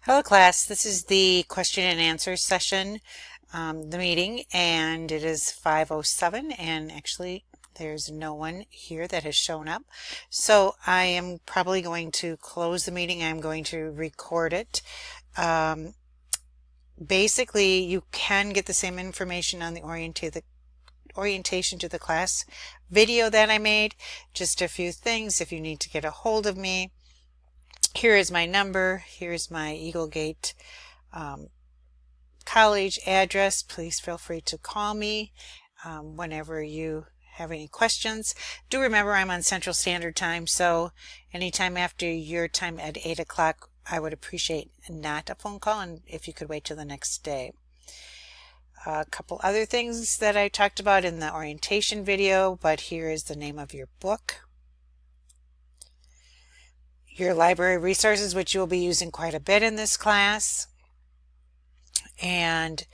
Hello class, this is the question and answer session, the meeting, and it is 5:07 and actually there's no one here that has shown up. So I am probably going to close the meeting. I'm going to record it. Basically, you can get the same information on the orientation to the class video that I made. Just a few things if you need to get a hold of me. Here is my number. Here's my Eagle Gate college address. Please feel free to call me whenever you have any questions. Do remember I'm on Central Standard Time, so anytime after your time at 8 o'clock, I would appreciate not a phone call, and if you could wait till the next day. A couple other things that I talked about in the orientation video, but here is the name of your book. Your library resources, which you'll be using quite a bit in this class. And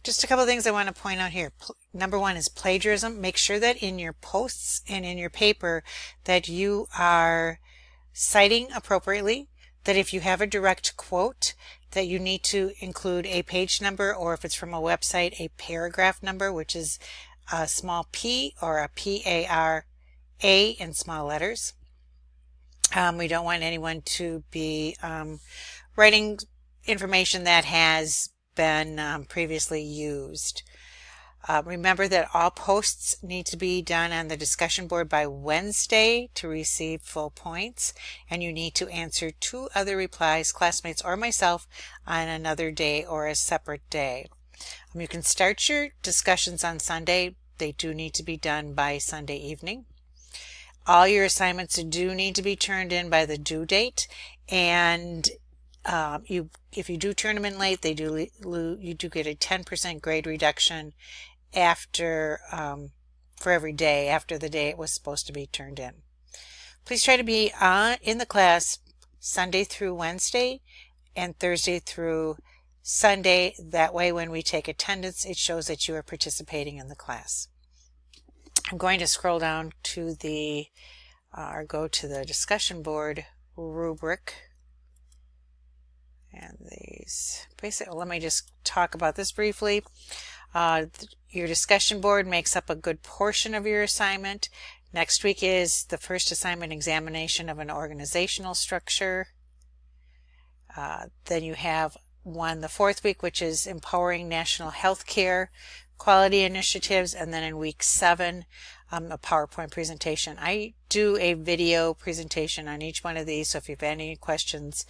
just a couple of things I want to point out here. Number one is plagiarism. Make sure that in your posts and in your paper that you are citing appropriately, that if you have a direct quote, that you need to include a page number, or if it's from a website, a paragraph number, which is a small p or a P-A-R-A in small letters. We don't want anyone to be writing information that has been previously used. Remember that all posts need to be done on the discussion board by Wednesday to receive full points, and you need to answer 2 other replies, classmates or myself, on another day or a separate day. You can start your discussions on Sunday. They do need to be done by Sunday evening. All your assignments do need to be turned in by the due date, and if you do turn them in late, you do get a 10% grade reduction after for every day after the day it was supposed to be turned in. Please try to be in the class Sunday through Wednesday and Thursday through Sunday. That way, when we take attendance, it shows that you are participating in the class. I'm going to scroll down to the or go to the discussion board rubric. And these basically, let me just talk about this briefly. Your discussion board makes up a good portion of your assignment. Next week is the first assignment, examination of an organizational structure. Then you have the 4th week, which is empowering national health care quality initiatives, and then in week 7, a PowerPoint presentation. I do a video presentation on each one of these, so if you have any questions,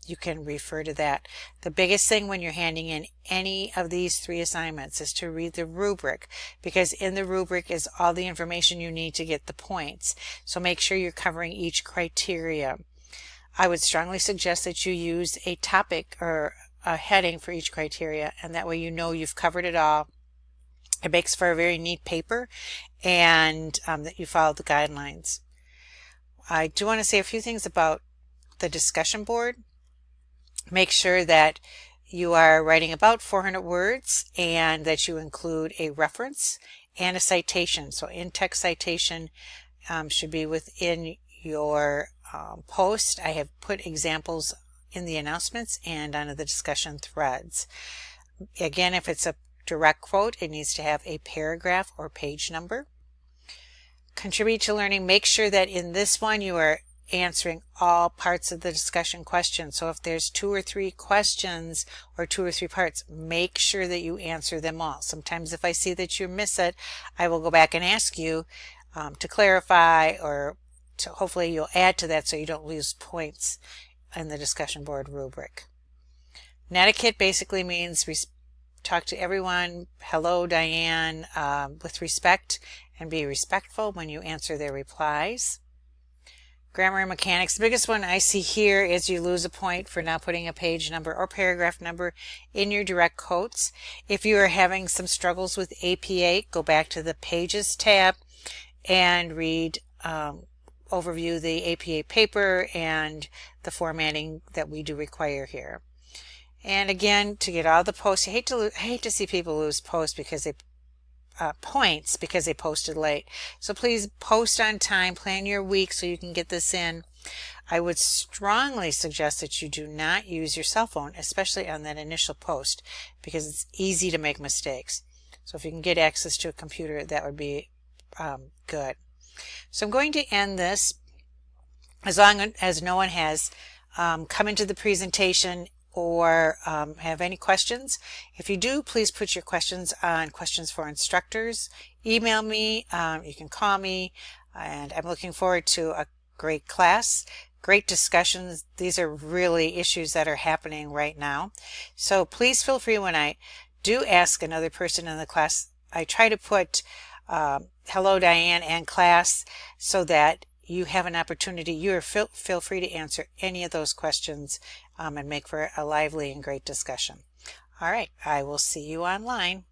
you can refer to that. The biggest thing when you're handing in any of these 3 assignments is to read the rubric, because in the rubric is all the information you need to get the points. So make sure you're covering each criteria. I would strongly suggest that you use a topic or a heading for each criteria, and that way you know you've covered it all. It makes for a very neat paper, and that you followed the guidelines. I do want to say a few things about the discussion board. Make sure that you are writing about 400 words and that you include a reference and a citation. So in-text citation should be within your post. I have put examples in the announcements and on the discussion threads. Again, if it's a direct quote, it needs to have a paragraph or page number. Contribute to learning. Make sure that in this one you are answering all parts of the discussion question. So if there's 2 or 3 questions or 2 or 3 parts, make sure that you answer them all. Sometimes if I see that you miss it, I will go back and ask you to clarify, or to hopefully you'll add to that so you don't lose points in the discussion board rubric. Netiquette basically means talk to everyone, hello Diane, with respect, and be respectful when you answer their replies. Grammar and mechanics. The biggest one I see here is you lose a point for not putting a page number or paragraph number in your direct quotes. If you are having some struggles with APA, go back to the Pages tab and read, overview the APA paper and the formatting that we do require here. And again, to get all the posts, I hate to see people lose posts because they points because they posted late. So please post on time, plan your week so you can get this in. I would strongly suggest that you do not use your cell phone, especially on that initial post, because it's easy to make mistakes. So if you can get access to a computer, that would be good. So I'm going to end this as long as no one has come into the presentation or have any questions. If you do, please put your questions on Questions for Instructors. Email me, you can call me, and I'm looking forward to a great class, great discussions. These are really issues that are happening right now. So please feel free when I do ask another person in the class. I try to put hello Diane and class so that you have an opportunity. Feel free to answer any of those questions and make for a lively and great discussion. All right, I will see you online.